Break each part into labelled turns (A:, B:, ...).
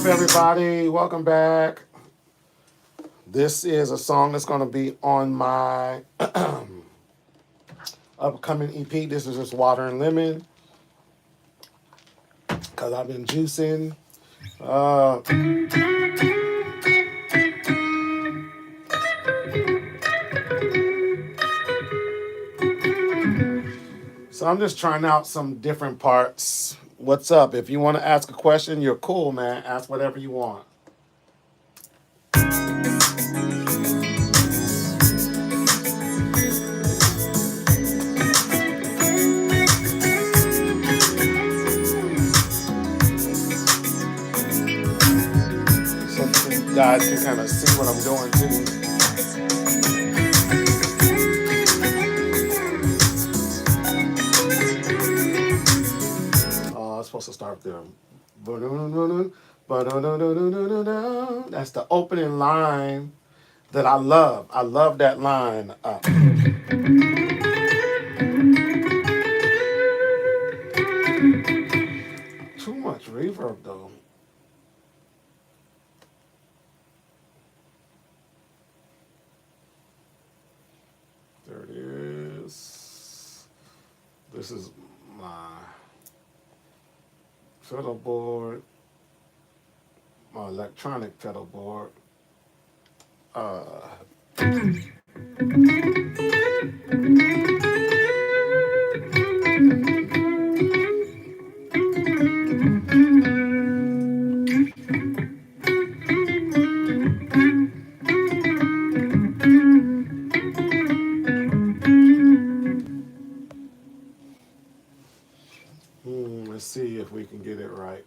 A: up, everybody? Welcome back. This is a song that's going to be on my upcoming EP. This is just Water and Lemon because I've been juicing. So I'm just trying out some different parts. What's up? If you want to ask a question, you're cool, man. Ask whatever you want. So you guys can kind of see what I'm doing too. Supposed to start there. That's the opening line that I love. I love that line. Too much reverb though. There it is. This is my pedal board, my electronic pedal board. Let's see if we can get it right.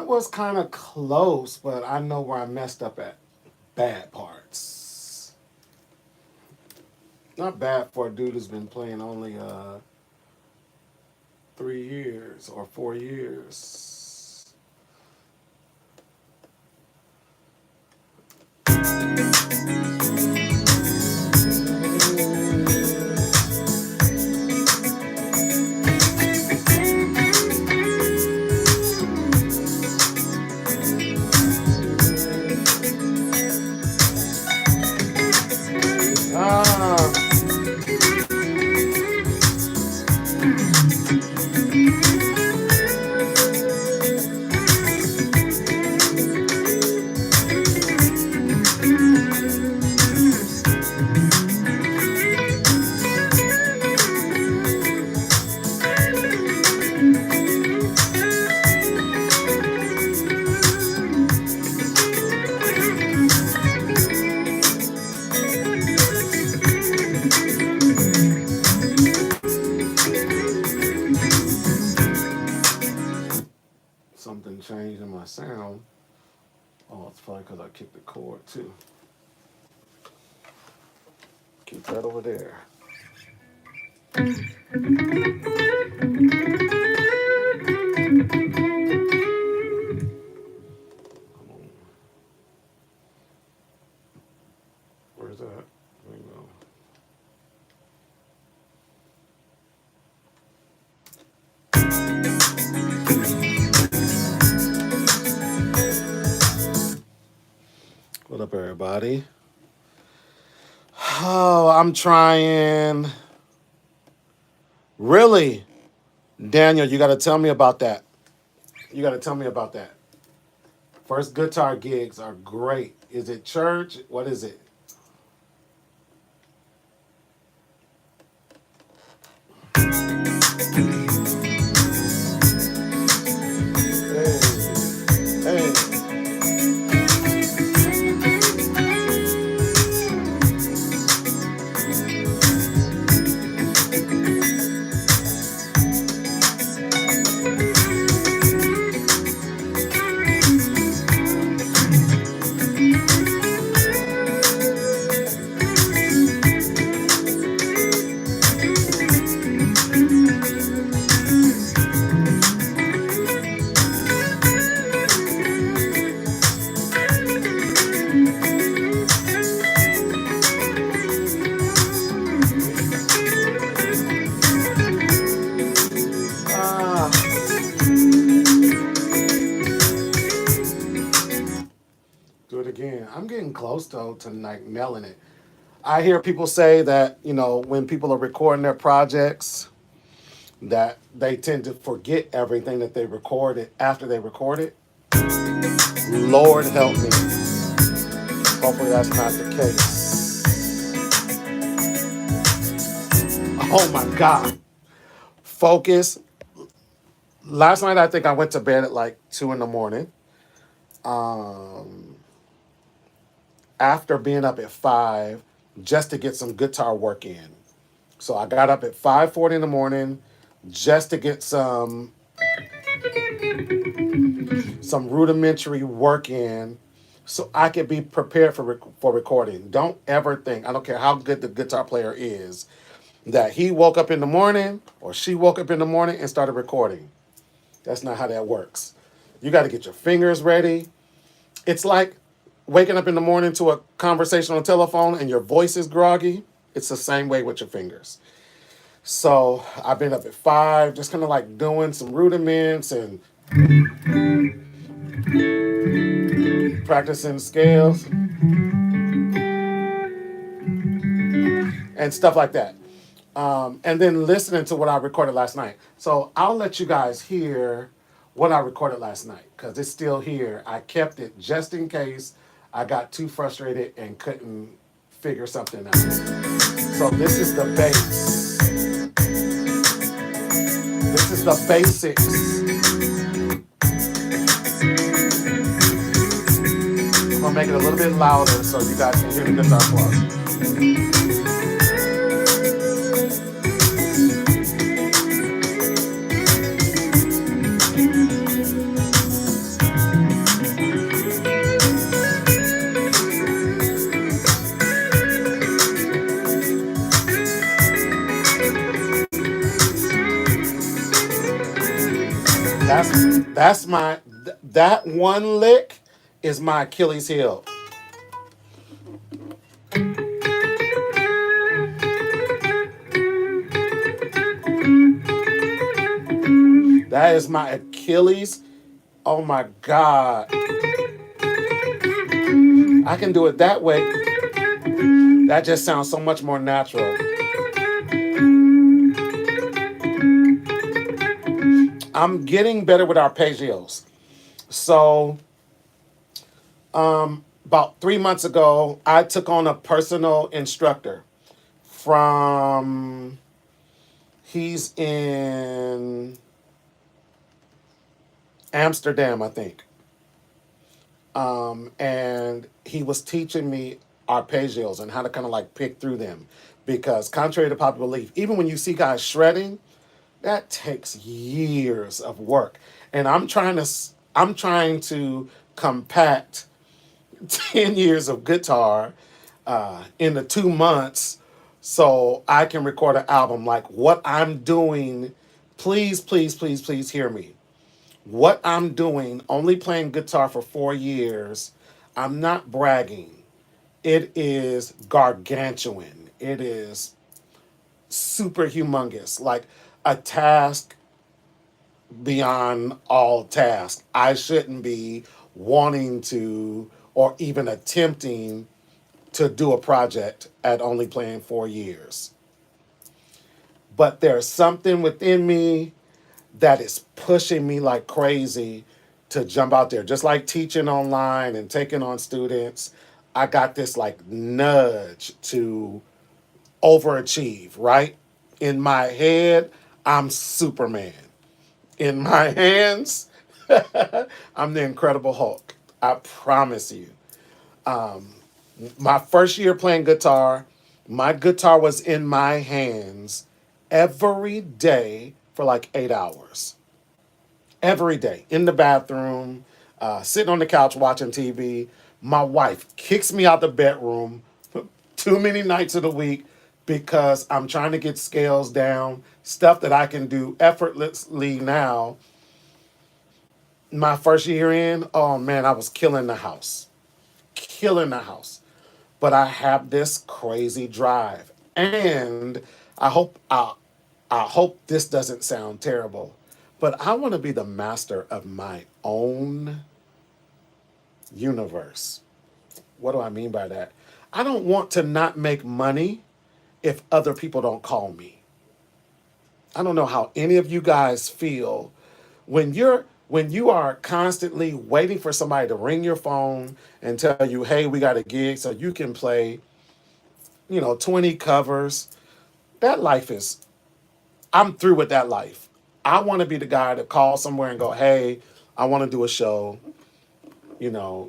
A: Was kind of close, but I know where I messed up at. Bad parts. Not bad for a dude who's been playing only 3 years or 4 years. Change in my sound. Oh, it's probably because I kicked the chord too. Keep that over there. Come on. Where's that? There we go. What up, everybody? Oh, I'm trying. Really? Daniel, you got to tell me about that. You got to tell me about that. First guitar gigs are great. Is it church? What is it? Hey, hey. Ah, do it again. I'm getting close though to like nailing it. I hear people say that, when people are recording their projects, that they tend to forget everything that they recorded after they record it. Lord help me. Hopefully that's not the case. Oh my God. Focus. Last night I think I went to bed at like 2 in the morning. After being up at 5 just to get some guitar work in. So I got up at 5:40 in the morning just to get some rudimentary work in so I could be prepared for recording. Don't ever think, I don't care how good the guitar player is, that he woke up in the morning or she woke up in the morning and started recording. That's not how that works. You got to get your fingers ready. It's like waking up in the morning to a conversation on the telephone and your voice is groggy. It's the same way with your fingers. So I've been up at 5, just kind of like doing some rudiments and practicing scales and stuff like that. And then listening to what I recorded last night. So I'll let you guys hear what I recorded last night because it's still here. I kept it just in case I got too frustrated and couldn't figure something out. So this is the bass. This is the basics. I'm gonna make it a little bit louder so you guys can hear the guitar part. That's my that one lick is my Achilles heel. That is my Achilles. Oh my God. I can do it that way. That just sounds so much more natural. I'm getting better with arpeggios. So, about 3 months ago, I took on a personal instructor from, he's in Amsterdam, I think. And he was teaching me arpeggios and how to kind of like pick through them. Because contrary to popular belief, even when you see guys shredding, that takes years of work. And I'm trying to compact 10 years of guitar into 2 months so I can record an album. Like what I'm doing, please, please, please, please hear me. What I'm doing, only playing guitar for 4 years, I'm not bragging. It is gargantuan. It is super humongous. Like a task beyond all tasks. I shouldn't be wanting to or even attempting to do a project at only playing 4 years. But there's something within me that is pushing me like crazy to jump out there. Just like teaching online and taking on students, I got this like nudge to overachieve, right? In my head, I'm Superman. In my hands, I'm the Incredible Hulk. I promise you. My first year playing guitar, my guitar was in my hands every day for like 8 hours. Every day in the bathroom, sitting on the couch watching TV. My wife kicks me out the bedroom too many nights of the week because I'm trying to get scales down, stuff that I can do effortlessly now. My first year in, oh man, I was killing the house. Killing the house. But I have this crazy drive. And I hope I hope this doesn't sound terrible, but I want to be the master of my own universe. What do I mean by that? I don't want to not make money if other people don't call me. I don't know how any of you guys feel when you are constantly waiting for somebody to ring your phone and tell you, "Hey, we got a gig so you can play, 20 covers." That life is I'm through with that life. I want to be the guy that calls somewhere and go, "Hey, I want to do a show.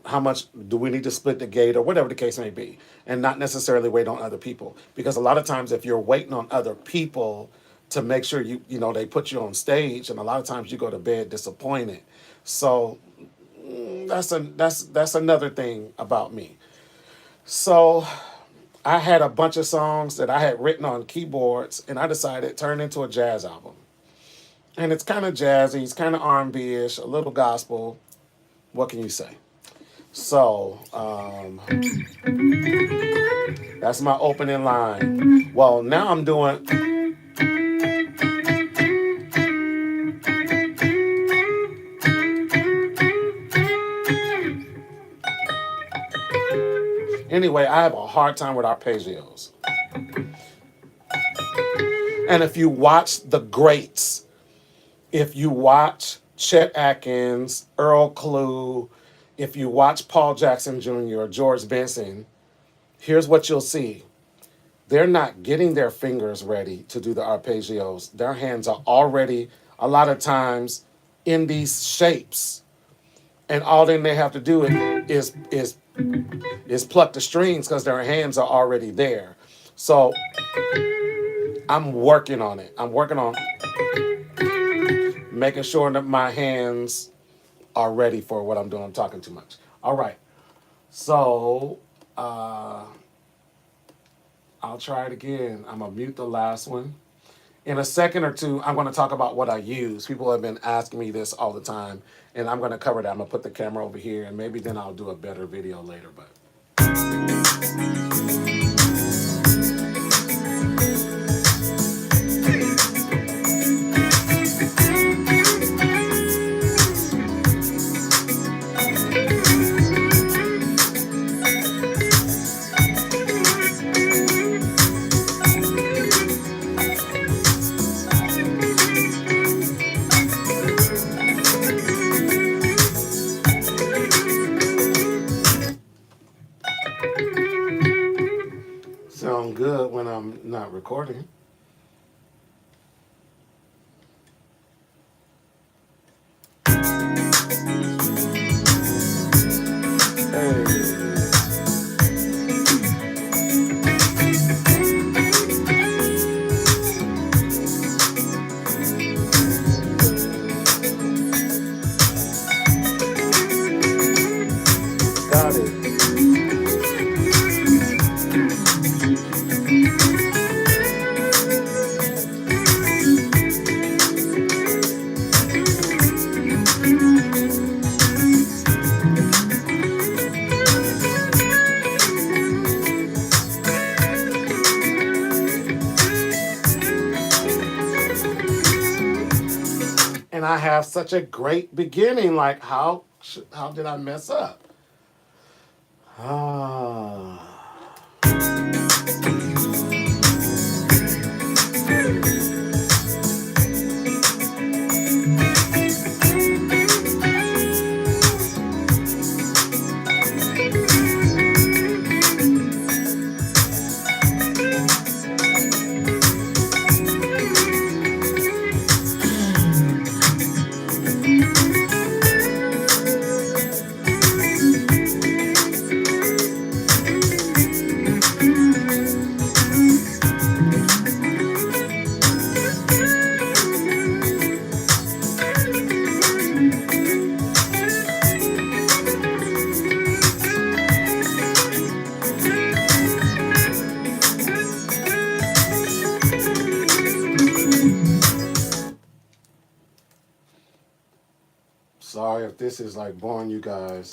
A: How much do we need to split the gate or whatever the case may be?" And not necessarily wait on other people. Because a lot of times if you're waiting on other people to make sure they put you on stage, and a lot of times you go to bed disappointed. So that's another thing about me. So I had a bunch of songs that I had written on keyboards, and I decided to turn into a jazz album. And it's kind of jazzy, it's kind of R&B-ish, a little gospel. What can you say? So that's my opening line. Well, now I'm doing. Anyway, I have a hard time with arpeggios. And if you watch the greats, if you watch Chet Atkins, Earl Klugh, if you watch Paul Jackson Jr., or George Benson, here's what you'll see. They're not getting their fingers ready to do the arpeggios. Their hands are already, a lot of times, in these shapes. And all then they have to do is pluck the strings because their hands are already there. So I'm working on it. I'm working on making sure that my hands are ready for what I'm doing. I'm talking too much. All right. So I'll try it again. I'm going to mute the last one. In a second or two, I'm going to talk about what I use. People have been asking me this all the time, and I'm going to cover that. I'm going to put the camera over here, and maybe then I'll do a better video later. But sound good when I'm not recording. Got it. And I have such a great beginning. Like, how did I mess up? Sorry if this is like boring you guys.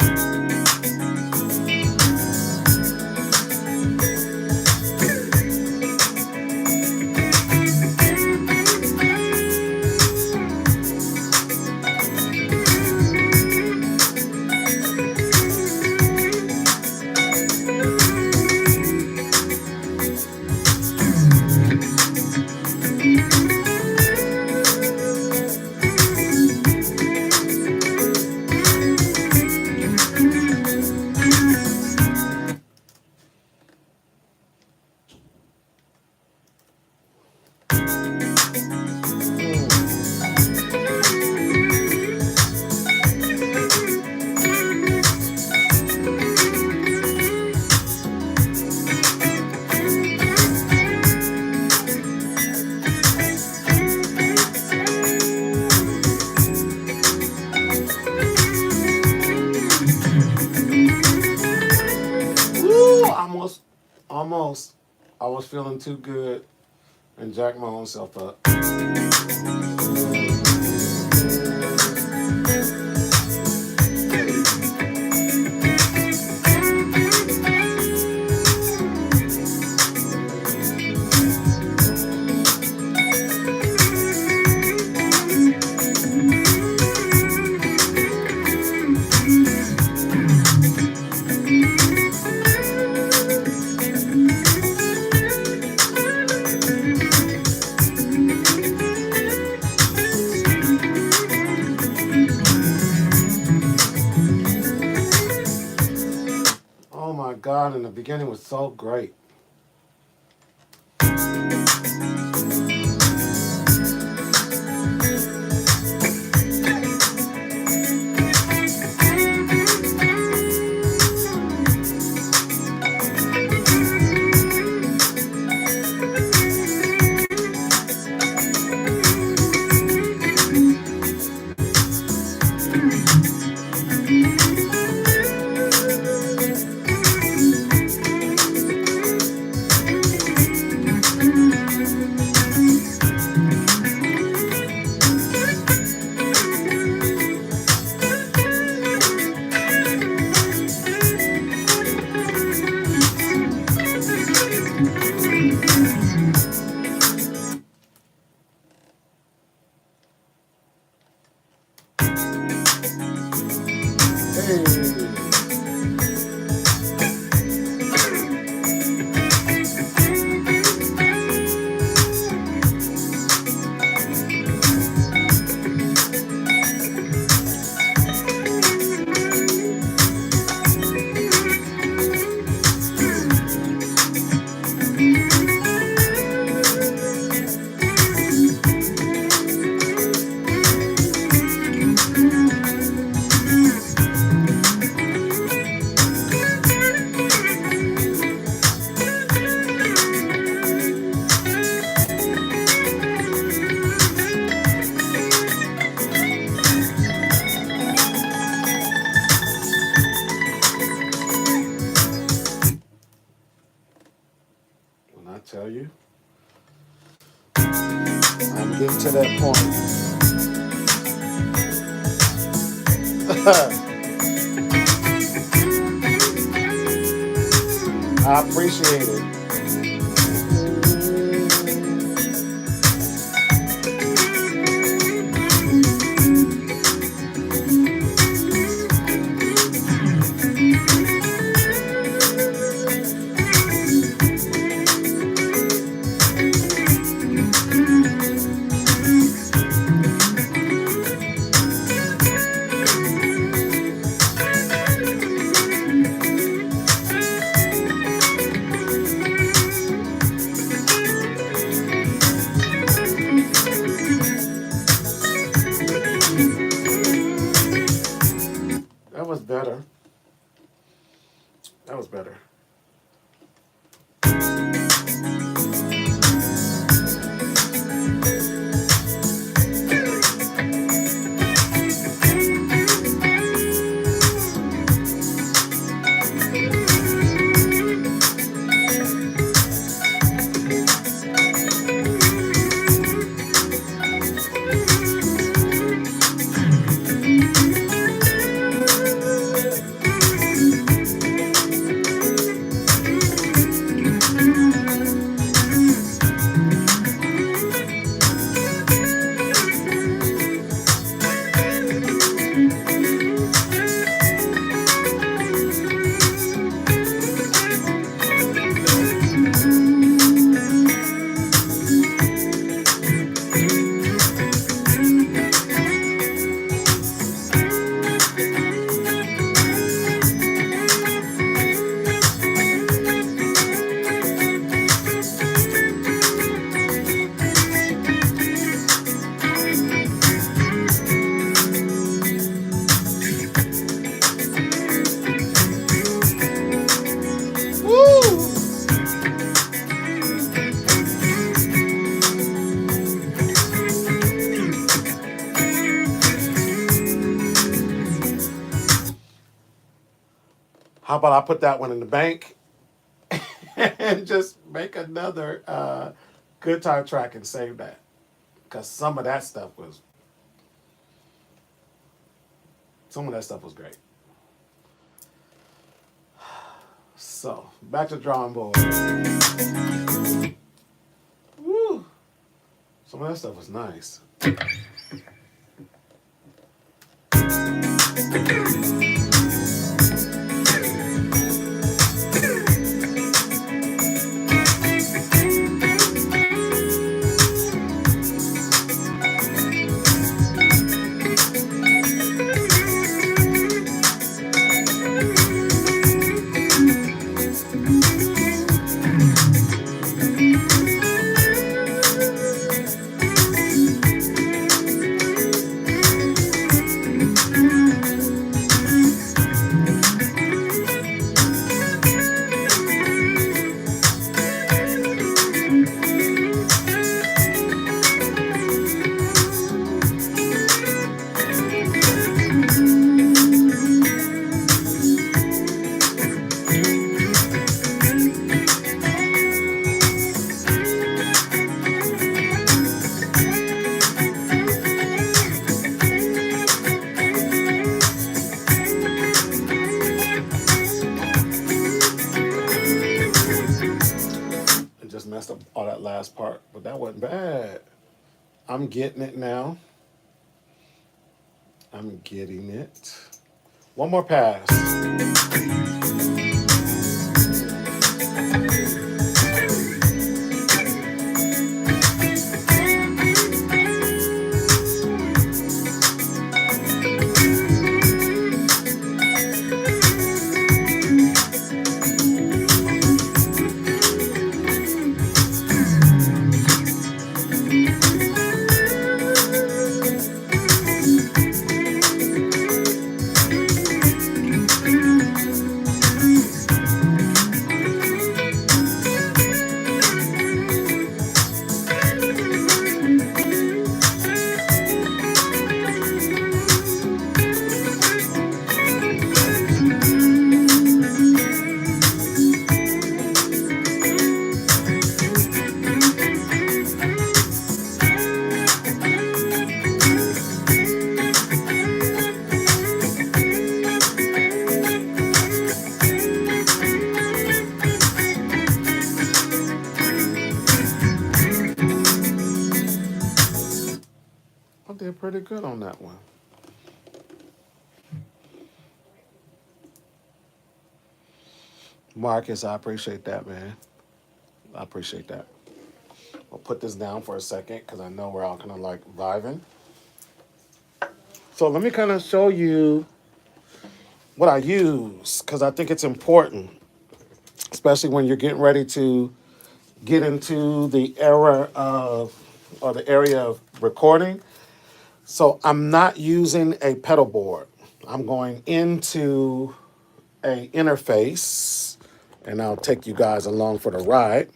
A: Almost. I was feeling too good and jacked my own self up. God, in the beginning was so great. Tell you, I'm getting to that point. I appreciate it. better. How about I put that one in the bank and just make another guitar track and save that? Because some of that stuff was great. So back to drawing board. Woo! Some of that stuff was nice. Messed up all that last part, but that wasn't bad. I'm getting it now. I'm getting it. One more pass. Did pretty good on that one. Marcus, I appreciate that, man. I appreciate that. I'll put this down for a second because I know we're all kind of like vibing. So let me kind of show you what I use because I think it's important, especially when you're getting ready to get into the era of, or the area of recording. So I'm not using a pedal board. I'm going into a interface and I'll take you guys along for the ride.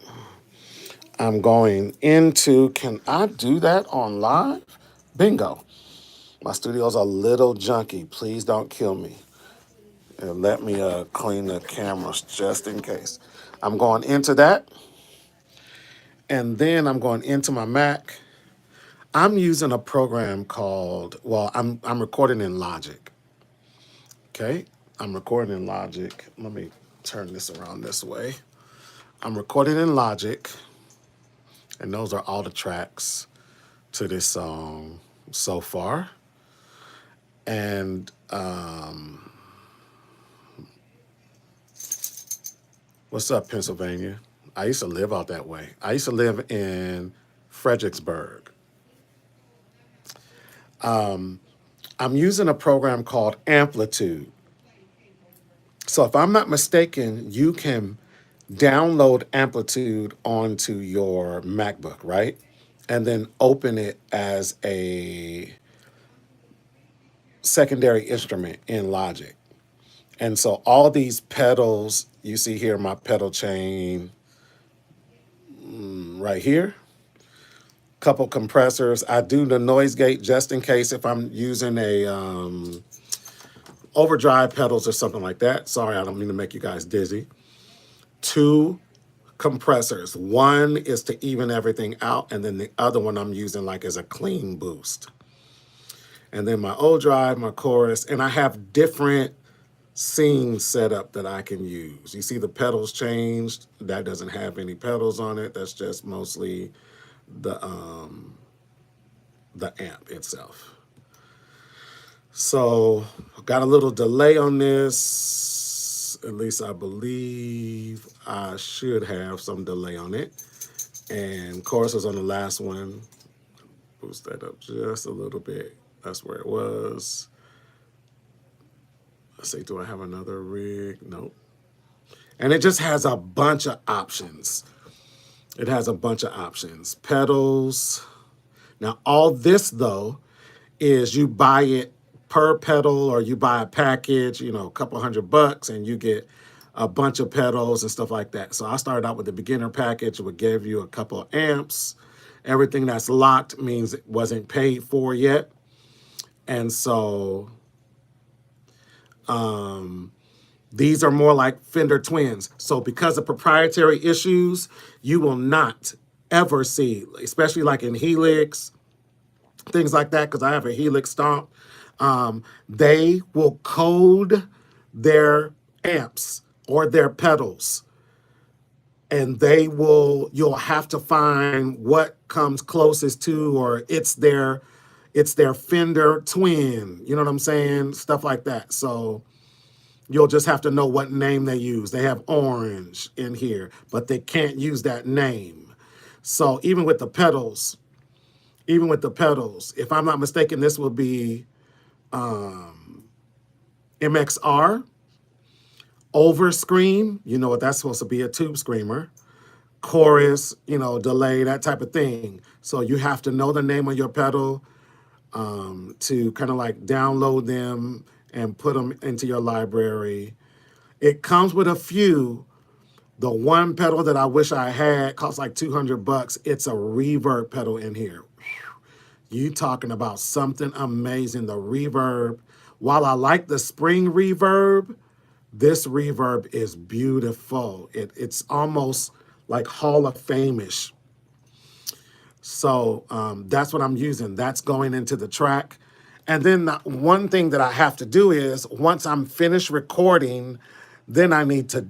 A: I'm going into, can I do that on live? Bingo. My studio's a little junky. Please don't kill me. And let me clean the cameras just in case. I'm going into that, and then I'm going into my Mac. I'm using a program called, well, I'm recording in Logic. Okay, I'm recording in Logic. Let me turn this around this way. I'm recording in Logic, and those are all the tracks to this song so far. And what's up, Pennsylvania? I used to live out that way. I used to live in Fredericksburg. I'm using a program called Amplitude. So if I'm not mistaken, you can download Amplitude onto your MacBook, right? And then open it as a secondary instrument in Logic. And so all these pedals, you see here my pedal chain right here, couple compressors. I do the noise gate just in case if I'm using a overdrive pedals or something like that. Sorry, I don't mean to make you guys dizzy. 2 compressors. One is to even everything out, and then the other one I'm using like as a clean boost. And then my O drive, my chorus, and I have different scenes set up that I can use. You see the pedals changed. That doesn't have any pedals on it. That's just mostly the amp itself. So got a little delay on this. At least I believe I should have some delay on it. And chorus was on the last one. Boost that up just a little bit. That's where it was. Let's see, do I have another rig? Nope. And it just has a bunch of options. It has a bunch of options. Pedals. Now, all this, though, is you buy it per pedal, or you buy a package, you know, a couple $100, and you get a bunch of pedals and stuff like that. So I started out with the beginner package, which gave you a couple of amps. Everything that's locked means it wasn't paid for yet. And so these are more like Fender Twins. So because of proprietary issues, you will not ever see, especially like in Helix, things like that, because I have a Helix Stomp, they will code their amps or their pedals, and you'll have to find what comes closest to, or it's their Fender Twin, you know what I'm saying? Stuff like that. So you'll just have to know what name they use. They have Orange in here, but they can't use that name. So even with the pedals, if I'm not mistaken, this will be MXR, over scream, you know what that's supposed to be, a tube screamer, chorus, you know, delay, that type of thing. So you have to know the name of your pedal to kind of like download them and put them into your library. It comes with a few. The one pedal that I wish I had costs like $200. It's a reverb pedal in here. You talking about something amazing. The reverb, while I like the spring reverb, this reverb is beautiful. It's almost like Hall of Fame-ish. So that's what I'm using. That's going into the track. And then the one thing that I have to do is, once I'm finished recording, then I need to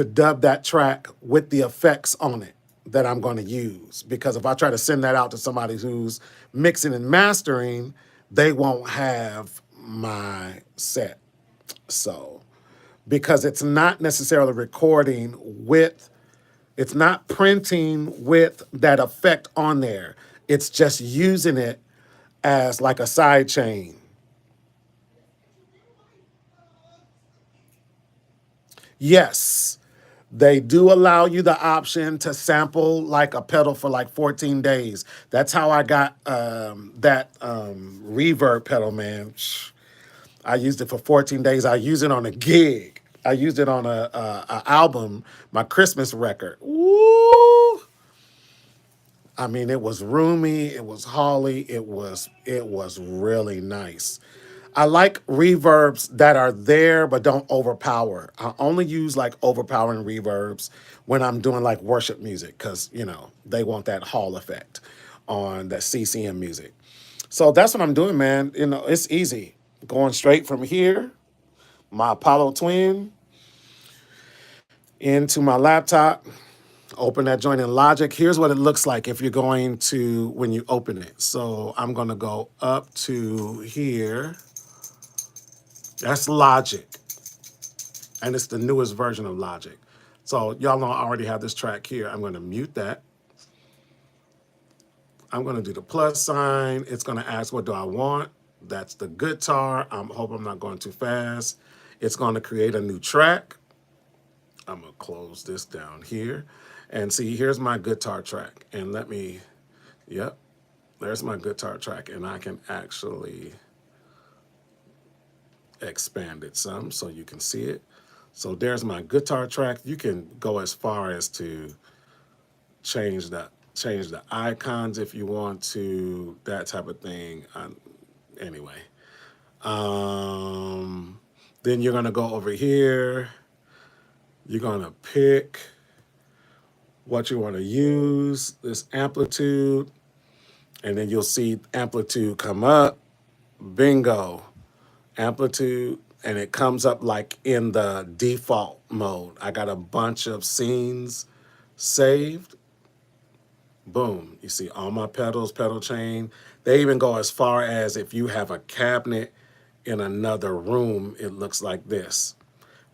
A: dub that track with the effects on it that I'm going to use. Because if I try to send that out to somebody who's mixing and mastering, they won't have my set. So, because it's not necessarily recording with, it's not printing with that effect on there. It's just using it as like a side chain. Yes, they do allow you the option to sample like a pedal for like 14 days. That's how I got that reverb pedal, man. I used it for 14 days. I use it on a gig. I used it on a album, my Christmas record. Woo! I mean, it was roomy, it was holly, it was really nice. I like reverbs that are there but don't overpower. I only use like overpowering reverbs when I'm doing like worship music because, you know, they want that hall effect on that CCM music. So that's what I'm doing, man. You know, it's easy. Going straight from here, my Apollo Twin, into my laptop, open that joint in Logic. Here's what it looks like if you're going to, when you open it. So I'm going to go up to here. That's Logic. And it's the newest version of Logic. So y'all know I already have this track here. I'm going to mute that. I'm going to do the plus sign. It's going to ask, what do I want? That's the guitar. I hope I'm not going too fast. It's going to create a new track. I'm going to close this down here. And see, here's my guitar track. And let me, yep, there's my guitar track. And I can actually expand it some so you can see it. So there's my guitar track. You can go as far as to change the icons if you want to, that type of thing. Anyway, then you're gonna go over here. You're gonna pick what you want to use, this amplitude, and then you'll see amplitude come up. Bingo, amplitude, and it comes up like in the default mode. I got a bunch of scenes saved. Boom, you see all my pedals, pedal chain. They even go as far as if you have a cabinet in another room, it looks like this.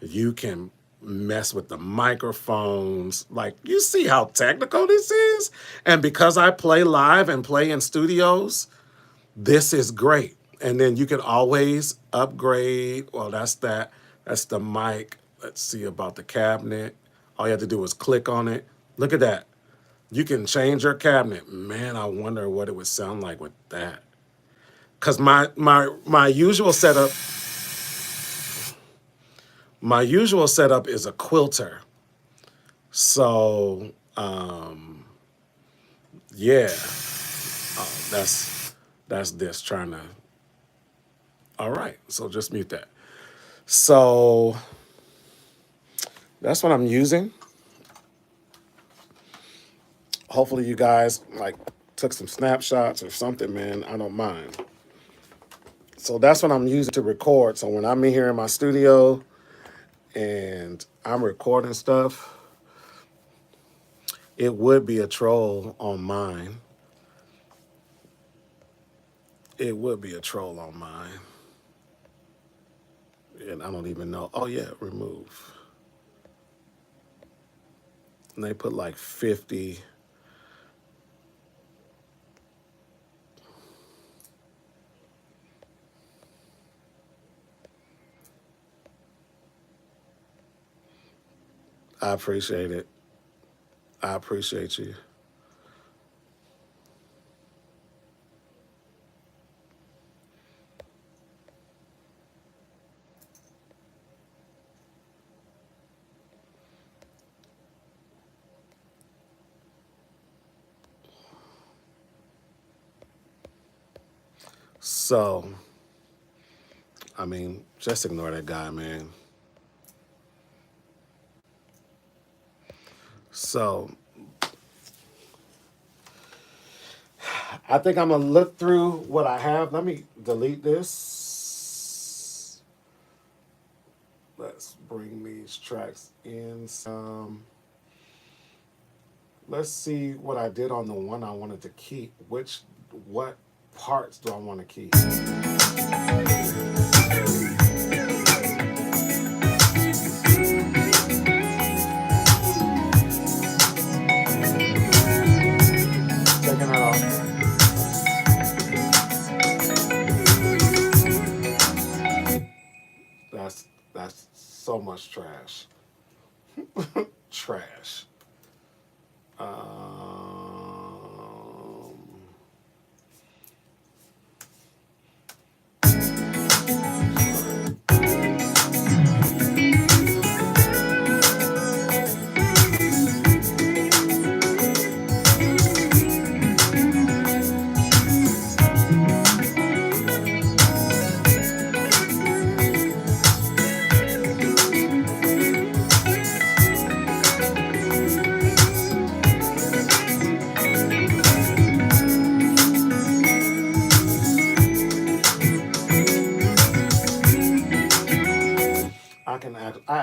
A: You can mess with the microphones. Like, you see how technical this is? And because I play live and play in studios, this is great. And then you can always upgrade. Well, that's that. That's the mic. Let's see about the cabinet. All you have to do is click on it. Look at that. You can change your cabinet. Man, I wonder what it would sound like with that. Because my usual setup, is a quilter. So, yeah. Oh, that's this trying to. All right, so just mute that. So that's what I'm using. Hopefully you guys like took some snapshots or something, man. I don't mind. So that's what I'm using to record. So when I'm in here in my studio and I'm recording stuff, it would be a troll on mine. It would be a troll on mine. And I don't even know. Oh yeah, remove. And they put like 50. I appreciate it. I appreciate you. So, I mean, just ignore that guy, man. So, I think I'm gonna look through what I have. Let me delete this. Let's bring these tracks in some. Let's see what I did on the one I wanted to keep. What parts do I want to keep? Taking that off. That's so much trash. Trash.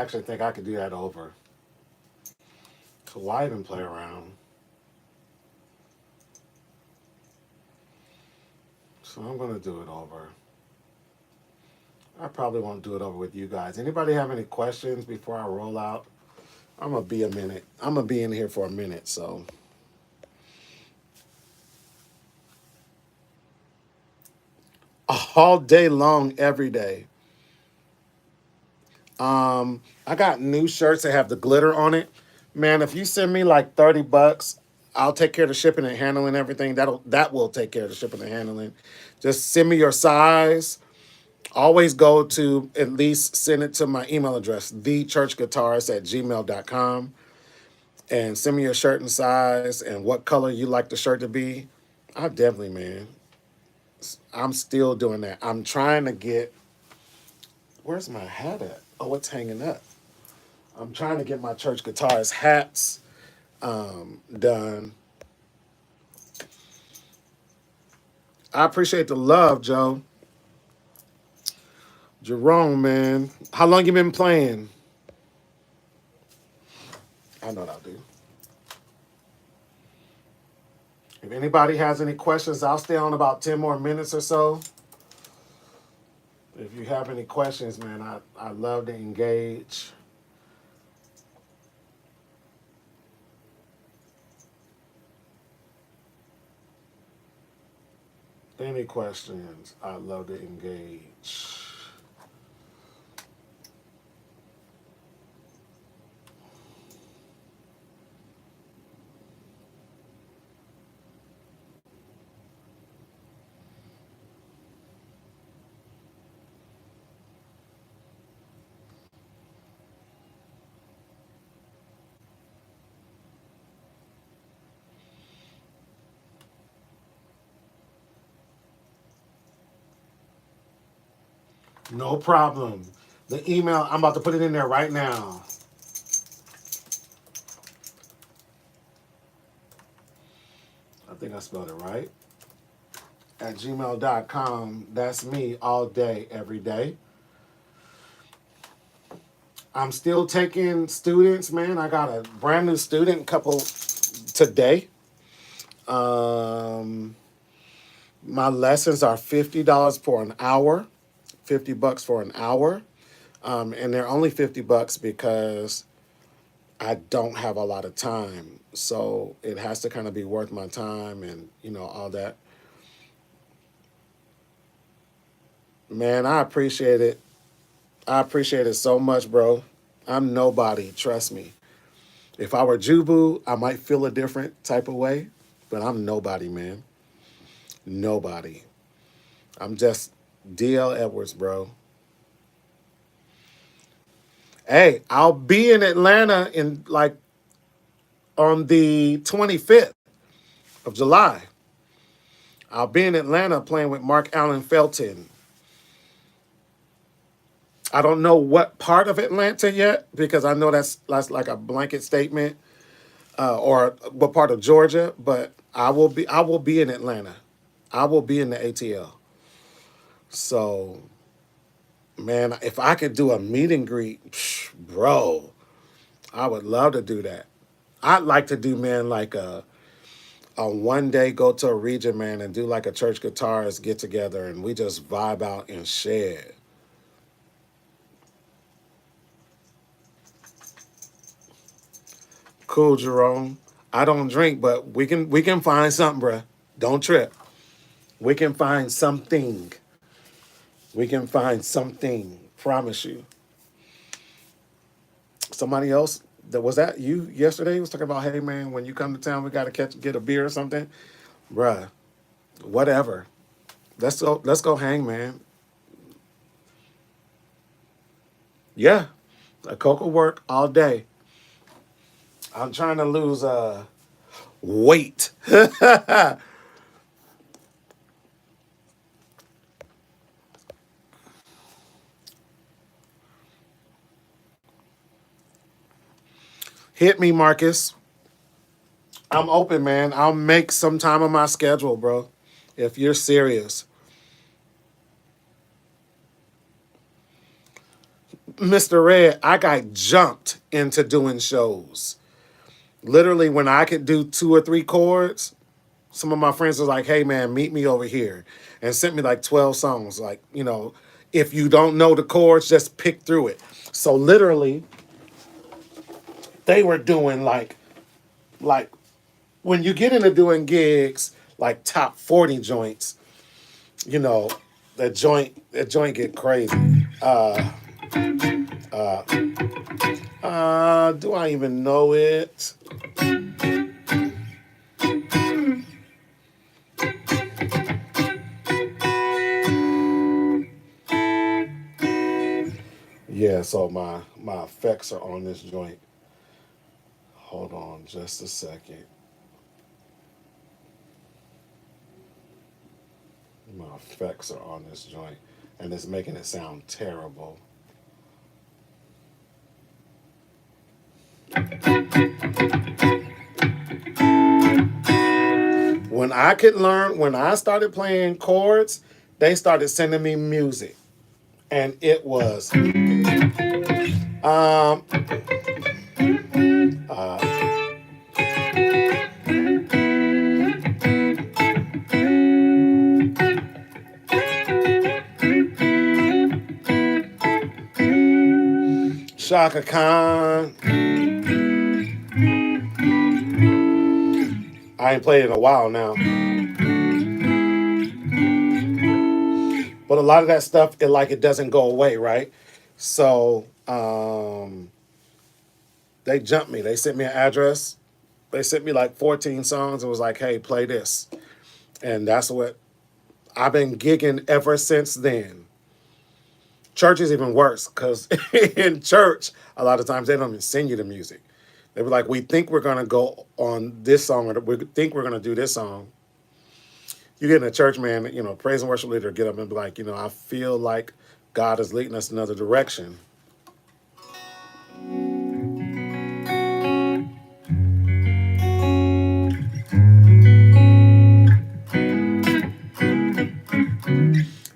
A: actually think I could do that over. So why even play around? So I'm gonna do it over. I probably won't do it over with you guys. Anybody have any questions before I roll out? I'm gonna be a minute. I'm gonna be in here for a minute, so. All day long, every day. I got new shirts that have the glitter on it. Man, if you send me like $30, I'll take care of the shipping and handling everything. That will take care of the shipping and handling. Just send me your size. Always go to at least send it to my email address, TheeChurchGuitarist@gmail.com, and send me your shirt and size and what color you like the shirt to be. I'll definitely, man. I'm still doing that. I'm trying to get. Where's my hat at? Oh, it's hanging up. I'm trying to get my church guitarist hats done. I appreciate the love, Joe. Jerome, man. How long you been playing? I know what I'll do. If anybody has any questions, I'll stay on about 10 more minutes or so. If you have any questions, man, I love to engage. Any questions, I'd love to engage. No problem. The email, I'm about to put it in there right now. I think I spelled it right. At gmail.com. That's me all day, every day. I'm still taking students, man. I got a brand new student couple today. My lessons are $50 for an hour, $50 for an hour. And they're only $50 because I don't have a lot of time. So it has to kind of be worth my time and, all that. Man, I appreciate it. I appreciate it so much, bro. I'm nobody, trust me. If I were Jubu, I might feel a different type of way, but I'm nobody, man. Nobody. I'm just DL Edwards, bro. Hey, I'll be in Atlanta on the 25th of July. I'll be in Atlanta playing with Mark Allen Felton. I don't know what part of Atlanta yet because I know that's like a blanket statement, or what part of Georgia. But I will be in Atlanta. I will be in the ATL. So, man, if I could do a meet and greet, bro, I would love to do that. I'd like to do, man, like a one day go to a region, man, and do like a church guitarist get together and we just vibe out and share. Cool, Jerome. I don't drink, but we can find something, bruh. Don't trip. We can find something. We can find something. Promise you. Somebody else was that you yesterday was talking about, hey man, when you come to town, we gotta get a beer or something, bruh. Whatever. Let's go hang, man. Yeah, a coke will work all day. I'm trying to lose weight. Hit me, Marcus. I'm open, man. I'll make some time on my schedule, bro. If you're serious. Mr. Red, I got jumped into doing shows. Literally, when I could do 2 or 3 chords, some of my friends was like, hey man, meet me over here, and sent me like 12 songs. Like, if you don't know the chords, just pick through it. So literally, they were doing like when you get into doing gigs, like top 40 joints, you know, that joint get crazy. Do I even know it? Yeah, so my effects are on this joint. Hold on just a second. My effects are on this joint, and it's making it sound terrible. When I started playing chords, they started sending me music. And it was um Shaka Khan. I ain't played in a while now. But a lot of that stuff, it doesn't go away, right? So they jumped me. They sent me an address. They sent me like 14 songs and was like, hey, play this. And that's what I've been gigging ever since then. Church is even worse because in church, a lot of times they don't even send you the music. They were like, we think we're going to go on this song, or we think we're going to do this song. You get in a church, man, praise and worship leader get up and be like, I feel like God is leading us in another direction.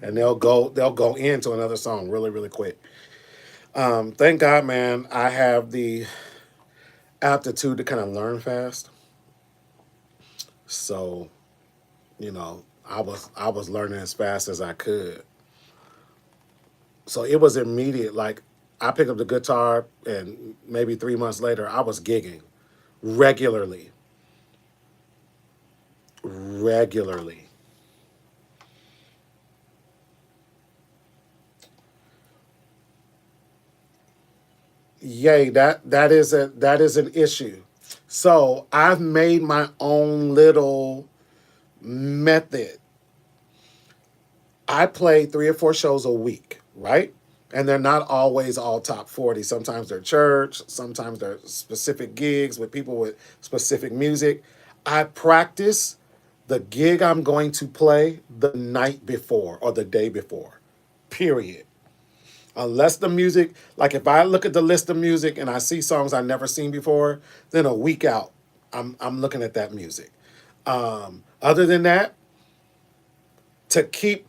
A: And they'll go into another song really, really quick. Thank God, man, I have the aptitude to kind of learn fast. So, I was learning as fast as I could. So it was immediate. Like, I picked up the guitar, and maybe 3 months later, I was gigging regularly. Regularly. Yay, that is an issue. So I've made my own little method. I play 3 or 4 shows a week, right? And they're not always all top 40. Sometimes they're church, sometimes they're specific gigs with people with specific music. I practice the gig I'm going to play the night before or the day before, period. Unless the music, like if I look at the list of music and I see songs I've never seen before, then a week out, I'm looking at that music. Other than that, to keep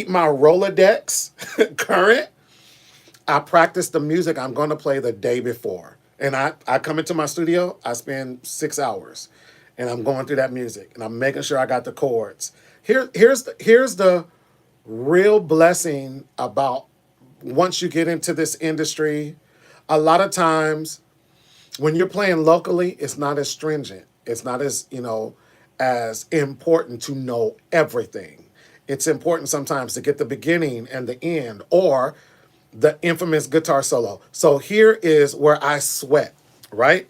A: my Rolodex current, I practice the music I'm going to play the day before. And I come into my studio, I spend 6 hours, and I'm going through that music, and I'm making sure I got the chords. Here's the real blessing about once you get into this industry. A lot of times when you're playing locally, it's not as stringent. It's not as important to know everything. It's important sometimes to get the beginning and the end, or the infamous guitar solo. So here is where I sweat, right?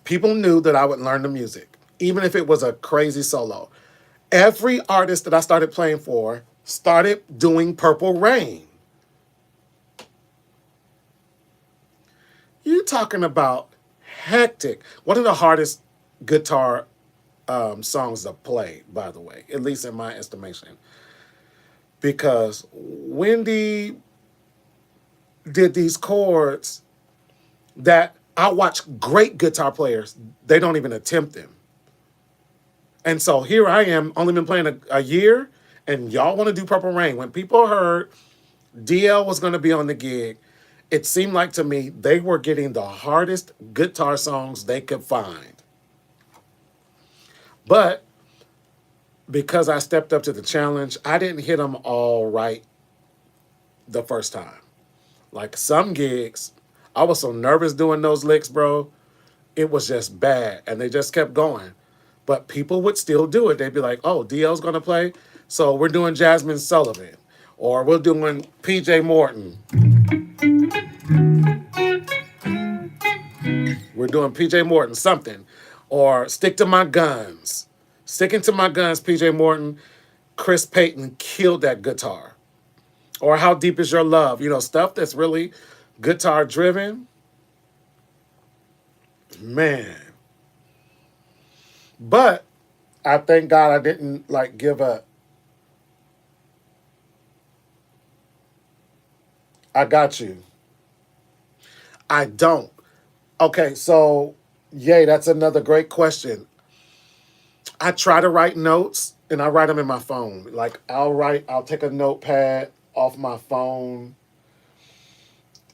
A: People knew that I would learn the music, even if it was a crazy solo. Every artist that I started playing for started doing Purple Rain. You talking about hectic. One of the hardest guitar songs to play, by the way, at least in my estimation. Because Wendy did these chords that I watch great guitar players, they don't even attempt them. And so here I am, only been playing a year, and y'all want to do Purple Rain. When people heard DL was going to be on the gig, It seemed like to me they were getting the hardest guitar songs they could find. But because I stepped up to the challenge, I didn't hit them all right the first time. Like some gigs, I was so nervous doing those licks, bro. It was just bad. And they just kept going. But people would still do it. They'd be like, oh, DL's going to play? So we're doing Jasmine Sullivan. Or we're doing PJ Morton. We're doing PJ Morton, something. Or Stick to My Guns. Sticking to My Guns, PJ Morton. Chris Payton killed that guitar. Or How Deep Is Your Love? You know, stuff that's really guitar driven. Man. But I thank God I didn't like give up. I got you. I don't. Okay, so yay, that's another great question. I try to write notes and I write them in my phone. Like I'll take a notepad off my phone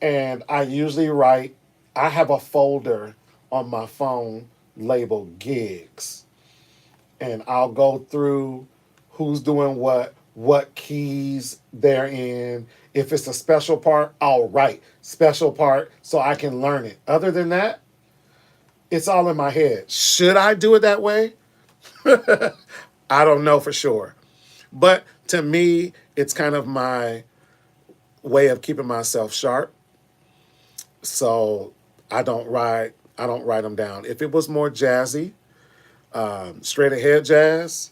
A: and I usually write, I have a folder on my phone labeled gigs. And I'll go through who's doing what keys they're in. If it's a special part, I'll write special part so I can learn it. Other than that, it's all in my head. Should I do it that way? I don't know for sure. But to me, it's kind of my way of keeping myself sharp. So I don't write them down. If it was more jazzy, straight ahead jazz,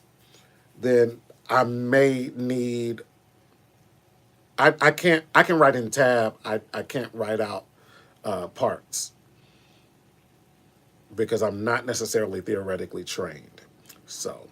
A: then I may need I can write in tab. I can't write out parts because I'm not necessarily theoretically trained. So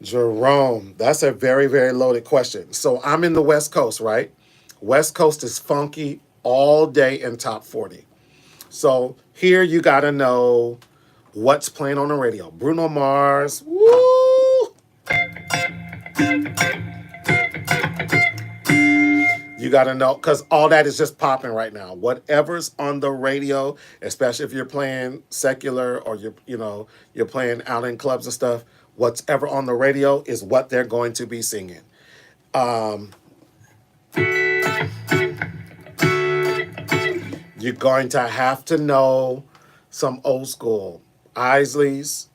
A: Jerome, that's a very, very loaded question. So I'm in the West Coast, right? West Coast is funky all day in top 40. So here you gotta know what's playing on the radio. Bruno Mars, woo! You got to know because all that is just popping right now. Whatever's on the radio, especially if you're playing secular or you're playing out in clubs and stuff. Whatever on the radio is what they're going to be singing. You're going to have to know some old school Isleys,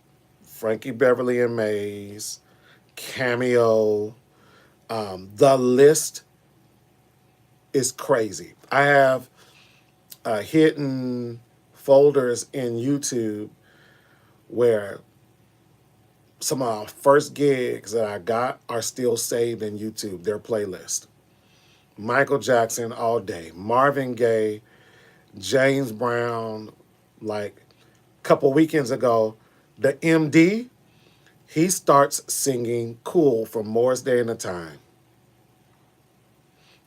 A: Frankie Beverly and Mays, Cameo. The list is crazy. I have hidden folders in YouTube where some of our first gigs that I got are still saved in YouTube, their playlist. Michael Jackson all day, Marvin Gaye, James Brown, like a couple weekends ago, the MD, he starts singing Cool from Morris Day and the Time.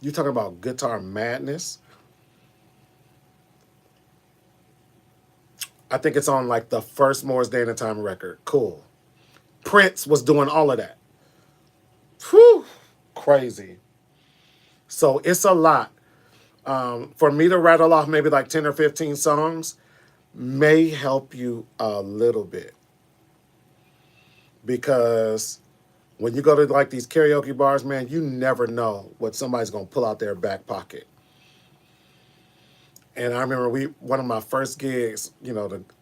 A: You talking about guitar madness? I think it's on like the first Morris Day and the Time record. Cool. Prince was doing all of that. Whew, crazy. So it's a lot. For me to rattle off maybe like 10 or 15 songs may help you a little bit. Because when you go to like these karaoke bars, man, you never know what somebody's going to pull out their back pocket. And I remember one of my first gigs,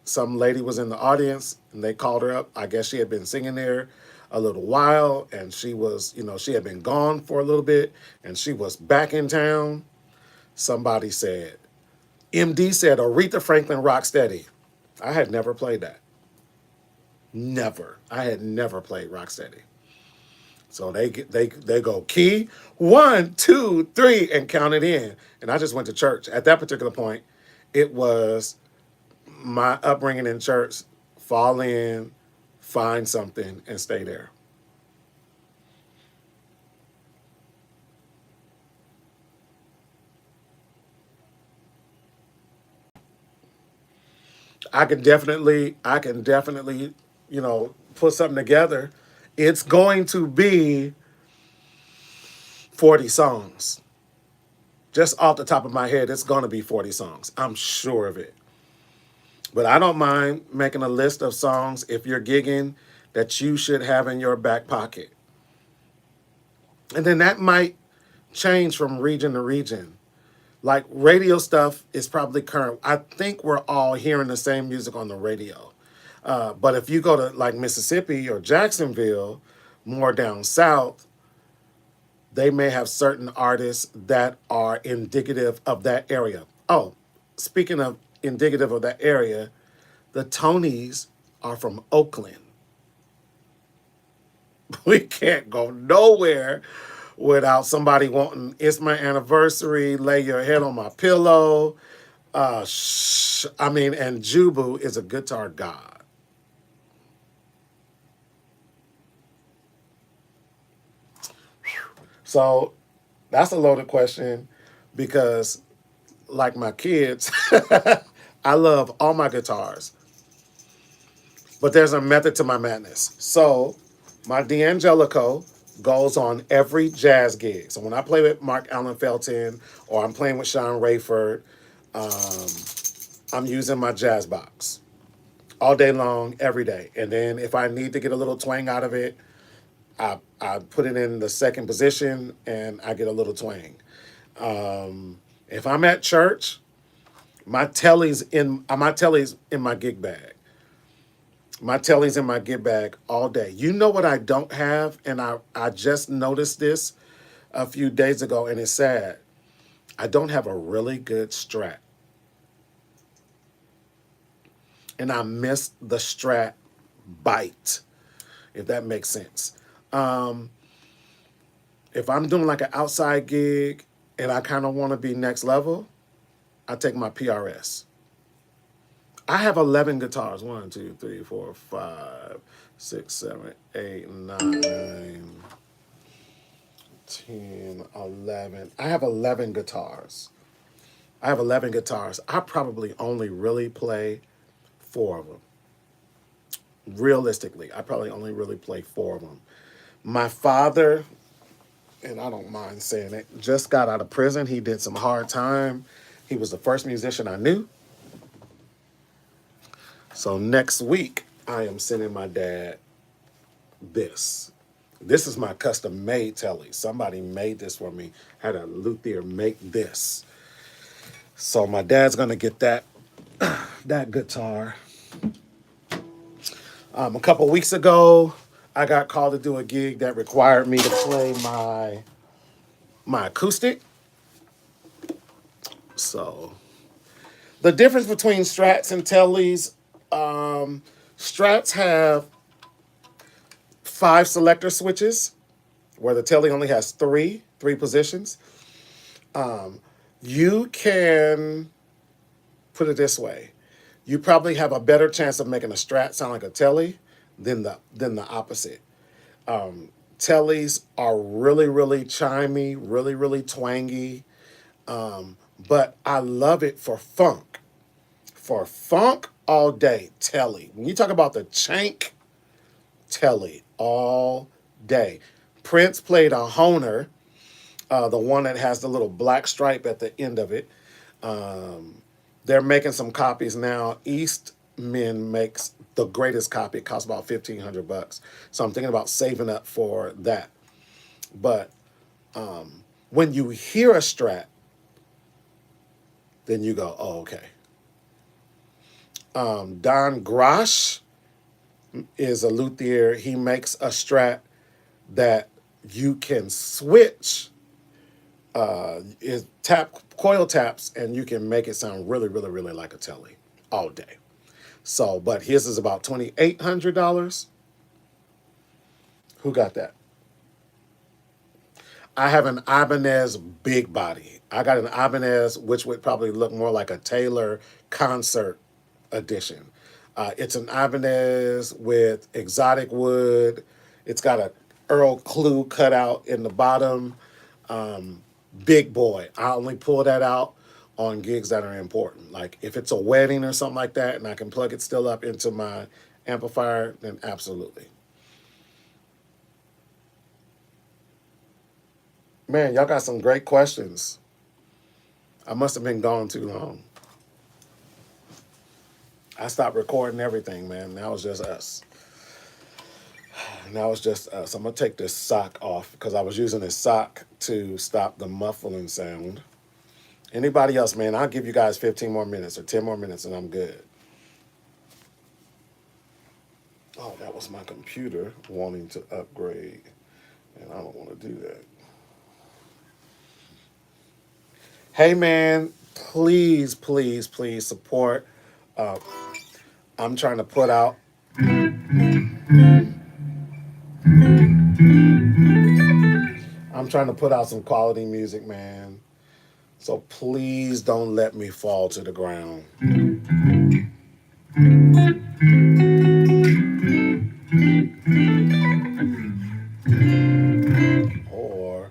A: some lady was in the audience and they called her up. I guess she had been singing there a little while and she was, she had been gone for a little bit and she was back in town. Somebody said, MD said Aretha Franklin Rock Steady. I had never played that. Never. I had never played Rocksteady. So they go key 1, 2, 3 and count it in. And I just went to church. At that particular point, it was my upbringing in church. Fall in, find something, and stay there. I can definitely, you know, put something together. It's going to be 40 songs. Just off the top of my head, it's going to be 40 songs. I'm sure of it. But I don't mind making a list of songs if you're gigging that you should have in your back pocket. And then that might change from region to region. Like radio stuff is probably current. I think we're all hearing the same music on the radio. But if you go to like Mississippi or Jacksonville, more down south, they may have certain artists that are indicative of that area. Oh, speaking of indicative of that area, the Tonys are from Oakland. We can't go nowhere without somebody wanting, it's my anniversary, lay your head on my pillow. And Jubu is a guitar god. So that's a loaded question because, like my kids, I love all my guitars. But there's a method to my madness. So my D'Angelico goes on every jazz gig. So when I play with Mark Allen Felton or I'm playing with Sean Rayford, I'm using my jazz box all day long, every day. And then if I need to get a little twang out of it, I put it in the second position and I get a little twang. If I'm at church, my telly's in my gig bag. My telly's in my gig bag all day. You know what I don't have, and I just noticed this a few days ago, and it's sad. I don't have a really good Strat. And I missed the Strat bite, if that makes sense. If I'm doing like an outside gig and I kind of want to be next level, I take my PRS. I have 11 guitars. 1, 2, 3, 4, 5, 6, 7, 8, 9, 10, 11. I have 11 guitars. I probably only really play 4 of them. Realistically, I probably only really play 4 of them. My father, and I don't mind saying it, just got out of prison. He did some hard time. He was the first musician I knew. So next week, I am sending my dad this. This is my custom made telly. Somebody made this for me. Had a luthier make this. So my dad's gonna get that guitar. A couple weeks ago, I got called to do a gig that required me to play my acoustic. So the difference between Strats and Tellys, Strats have 5 selector switches, where the Telly only has three positions. You can put it this way: you probably have a better chance of making a Strat sound like a Telly than the opposite. Tellys are really, really chimey, really, really twangy, but I love it for funk. For funk all day, Telly. When you talk about the chank, Telly all day. Prince played a Honer, the one that has the little black stripe at the end of it. They're making some copies now. Eastman makes the greatest copy. It costs about $1,500. So I'm thinking about saving up for that. But when you hear a Strat, then you go, oh, okay. Don Grosh is a luthier. He makes a Strat that you can switch coil taps, and you can make it sound really, really, really like a Telly all day. So, but his is about $2,800. Who got that? I have an Ibanez big body. I got an Ibanez, which would probably look more like a Taylor concert edition. It's an Ibanez with exotic wood. It's got a Earl Clue cut out in the bottom. Big boy. I only pull that out on gigs that are important. Like if it's a wedding or something like that and I can plug it still up into my amplifier, then absolutely. Man, y'all got some great questions. I must have been gone too long. I stopped recording everything, man. Now it's just us. Now it's just us. I'm going to take this sock off because I was using this sock to stop the muffling sound. Anybody else, man, I'll give you guys 15 more minutes or 10 more minutes and I'm good. Oh, that was my computer wanting to upgrade. And I don't want to do that. Hey, man, please, please, please support. I'm trying to put out. I'm trying to put out some quality music, man. So please don't let me fall to the ground. Or,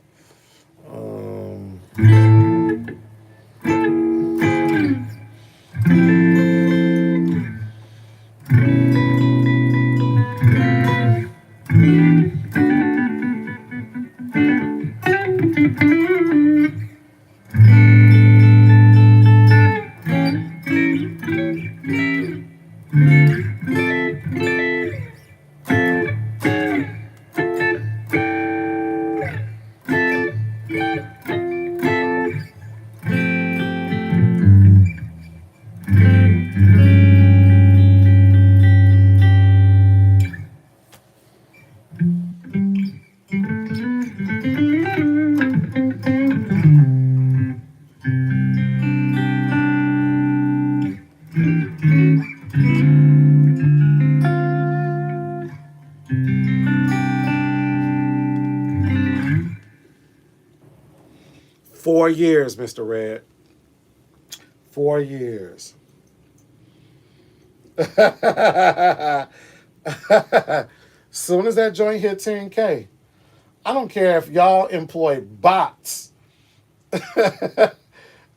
A: "4 years, Mr. Red. 4 years." Soon as that joint hit 10K, I don't care if y'all employ bots.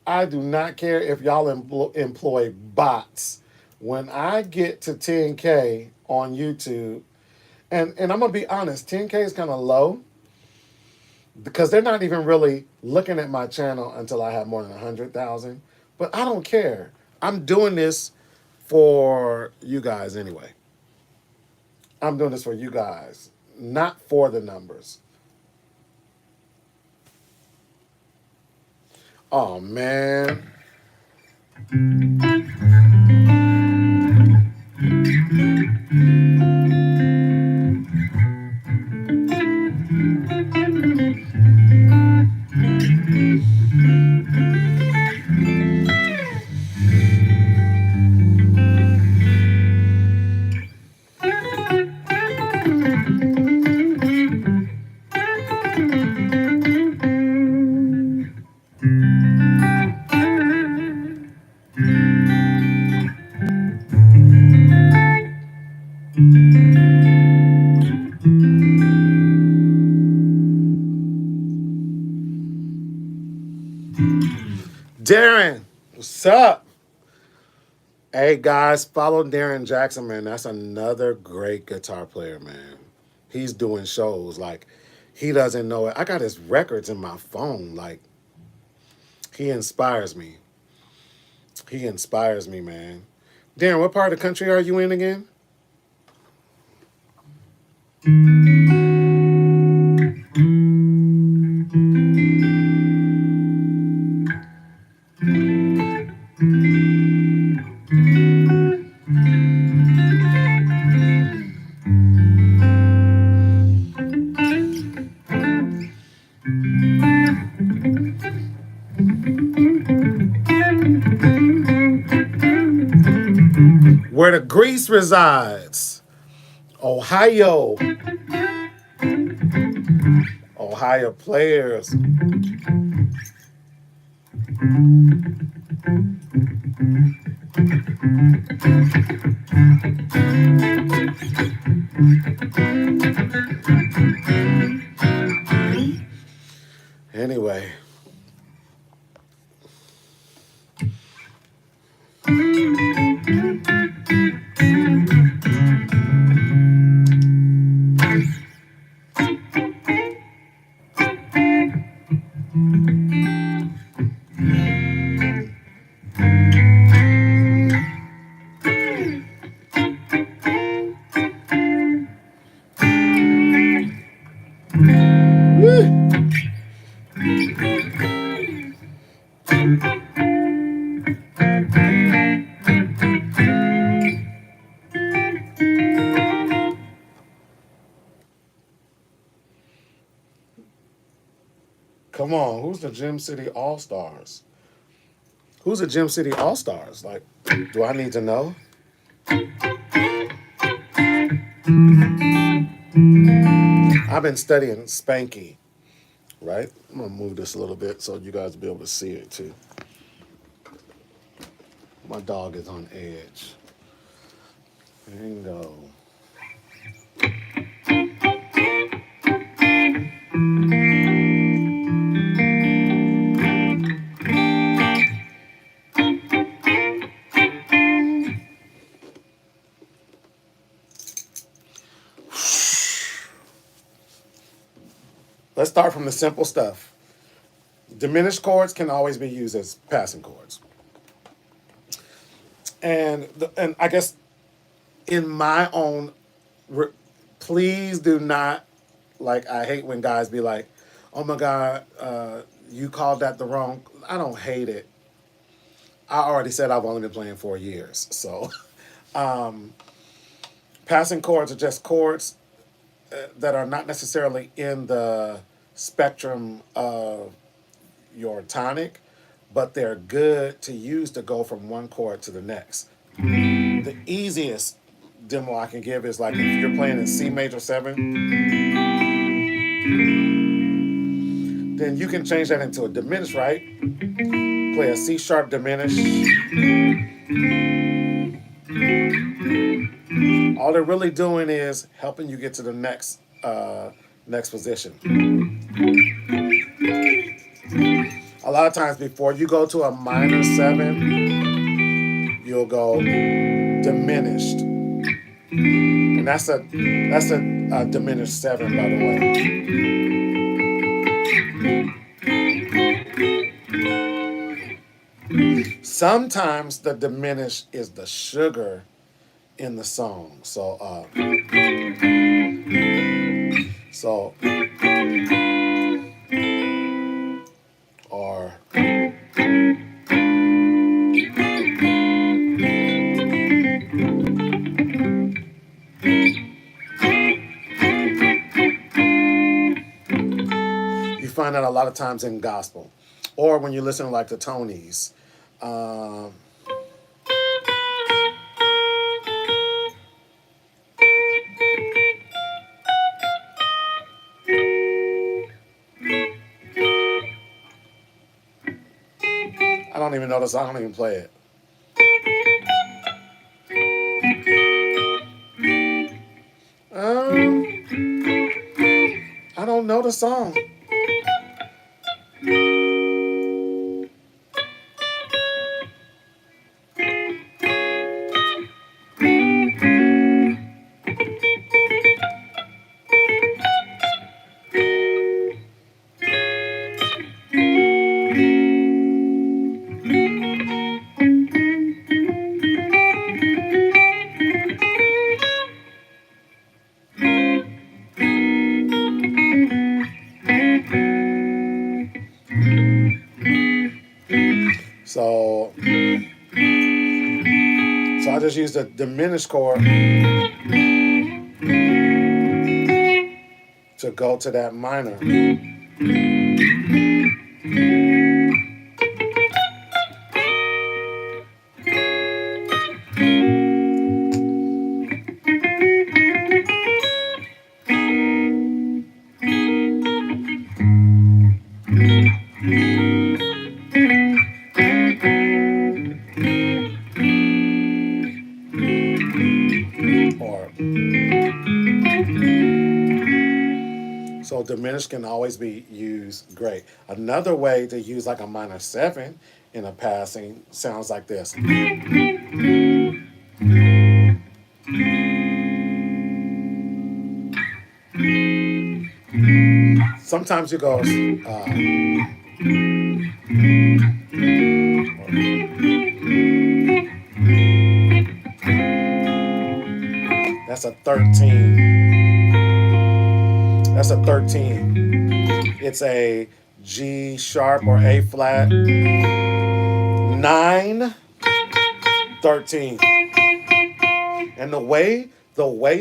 A: I do not care if y'all employ bots. When I get to 10K on YouTube, and I'm going to be honest, 10K is kind of low because they're not even really looking at my channel until I have more than 100,000. But I don't care. I'm doing this for you guys anyway. I'm doing this for you guys, not for the numbers. Oh, man. Darren, what's up? Hey, guys, follow Darren Jackson, man. That's another great guitar player, man. He's doing shows. Like, he doesn't know it. I got his records in my phone. Like, he inspires me. He inspires me, man. Darren, what part of the country are you in again? Where the grease resides. Ohio. Ohio players. Anyway. Come on, who's the Gem City All Stars? Who's the Gem City All Stars? Like, do I need to know? I've been studying Spanky, right? I'm gonna move this a little bit so you guys will be able to see it too. My dog is on edge. Bingo. Let's start from the simple stuff. Diminished chords can always be used as passing chords. And I guess in my own, please do not, like, I hate when guys be like, oh my God, you called that the wrong. I don't hate it. I already said I've only been playing 4 years. So passing chords are just chords that are not necessarily in the spectrum of your tonic, but they're good to use to go from one chord to the next. The easiest demo I can give is like if you're playing in C major 7, then you can change that into a diminished, right? Play a C sharp diminished. All they're really doing is helping you get to the next position. A lot of times before you go to a minor 7, you'll go diminished. And that's a diminished 7, by the way. Sometimes the diminished is the sugar in the song. So or you find that a lot of times in gospel, or when you listen to like the Tonys. I don't even know the song. I don't even play it. I don't know the song. So I just used a diminished chord to go to that minor. So diminished can always be used great. Another way to use like a minor 7 in a passing sounds like this. Sometimes you go that's a 13. That's a 13. It's a G sharp or A flat, 9, 13. And the way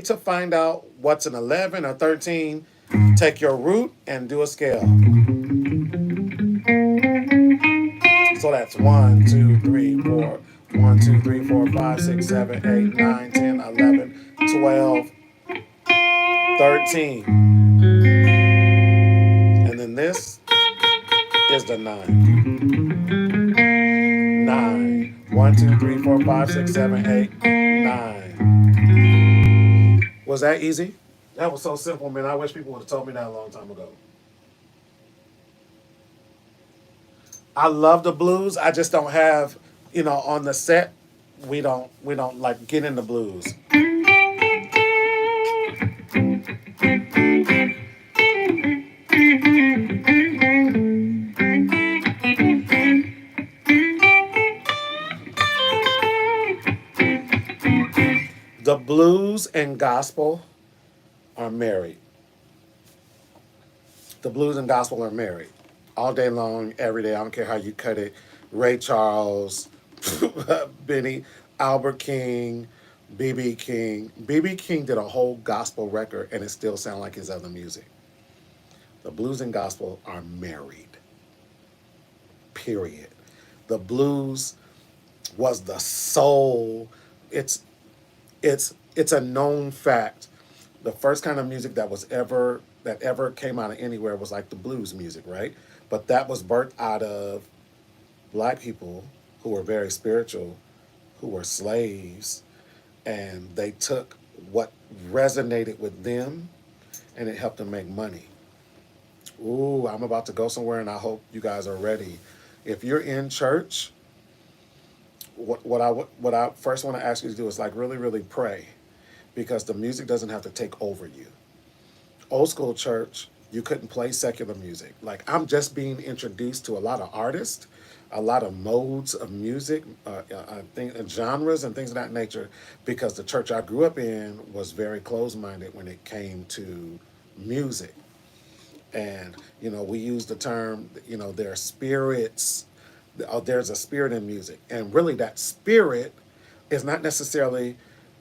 A: to find out what's an 11 or 13, take your root and do a scale. So that's 1, 2, 3, 4. 1, 2, 3, 4, 5, 6, 7, 8, 9, 10, 11, 12, 13. And then this is the 9. 9. 1, 2, 3, 4, 5, 6, 7, 8, 9. Was that easy? That was so simple, man. I wish people would have told me that a long time ago. I love the blues. I just don't have, on the set, we don't like get into blues. The blues and gospel are married. The blues and gospel are married. All day long, every day. I don't care how you cut it. Ray Charles, Benny, Albert King, B.B. King. B.B. King did a whole gospel record and it still sounds like his other music. The blues and gospel are married. Period. The blues was the soul. It's a known fact. The first kind of music that ever came out of anywhere was like the blues music, right? But that was birthed out of black people who were very spiritual, who were slaves, and they took what resonated with them and it helped them make money. Ooh, I'm about to go somewhere and I hope you guys are ready. If you're in church, what I first want to ask you to do is like really, really pray, because the music doesn't have to take over you. Old school church, you couldn't play secular music. Like, I'm just being introduced to a lot of artists, a lot of modes of music, genres and things of that nature, because the church I grew up in was very closed-minded when it came to music. And, we use the term, there are spirits, there's a spirit in music. And really that spirit is not necessarily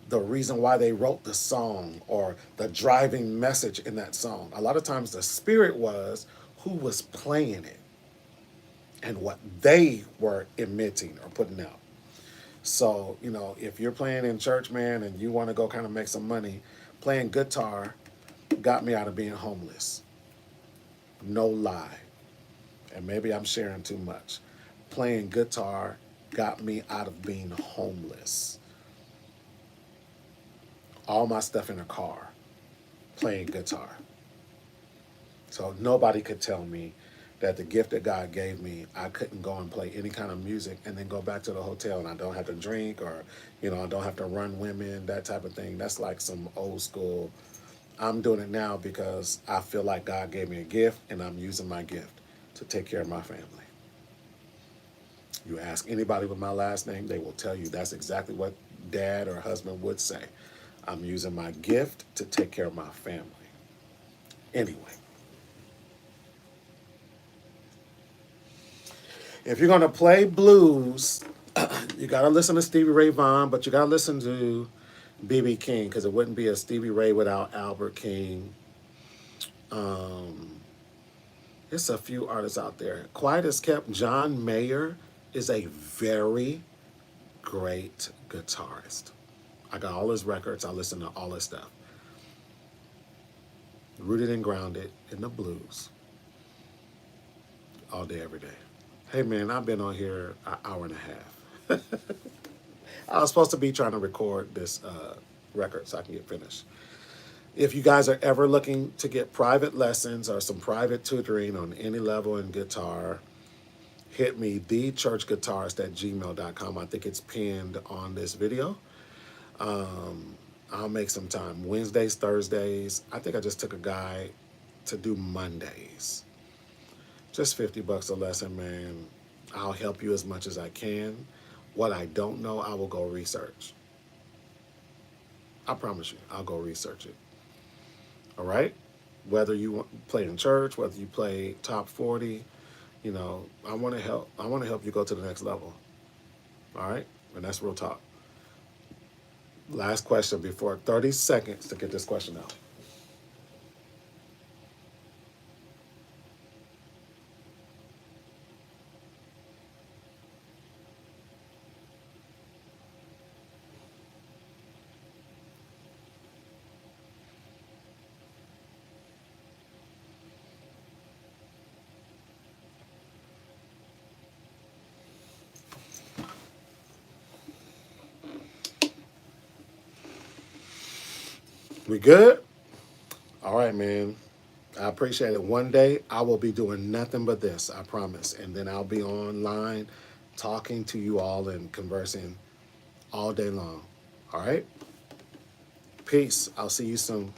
A: the reason why they wrote the song or the driving message in that song. A lot of times the spirit was who was playing it and what they were emitting or putting out. So, if you're playing in church, man, and you want to go kind of make some money, playing guitar got me out of being homeless. No lie. And maybe I'm sharing too much. Playing guitar got me out of being homeless. All my stuff in a car, playing guitar. So nobody could tell me that the gift that God gave me, I couldn't go and play any kind of music and then go back to the hotel and I don't have to drink or, I don't have to run women, that type of thing. That's like some old school. I'm doing it now because I feel like God gave me a gift and I'm using my gift to take care of my family. You ask anybody with my last name, they will tell you that's exactly what dad or husband would say. I'm using my gift to take care of my family. Anyway. If you're going to play blues, you got to listen to Stevie Ray Vaughan, but you got to listen to B.B. King, because it wouldn't be a Stevie Ray without Albert King. There's a few artists out there. Quiet as kept, John Mayer is a very great guitarist. I got all his records. I listen to all his stuff. Rooted and grounded in the blues. All day, every day. Hey, man, I've been on here an hour and a half. I was supposed to be trying to record this record so I can get finished. If you guys are ever looking to get private lessons or some private tutoring on any level in guitar, hit me, TheeChurchGuitarist@gmail.com. I think it's pinned on this video. I'll make some time. Wednesdays, Thursdays. I think I just took a guy to do Mondays. Just $50 a lesson, man. I'll help you as much as I can. What I don't know, I will go research. I promise you, I'll go research it. All right? Whether you play in church, whether you play top 40, You know, I want to help. I want to help you go to the next level. All right, and that's real talk. Last question before 30 seconds to get this question out. We good? All right, man. I appreciate it. One day I will be doing nothing but this, I promise. And then I'll be online talking to you all and conversing all day long. All right? Peace. I'll see you soon.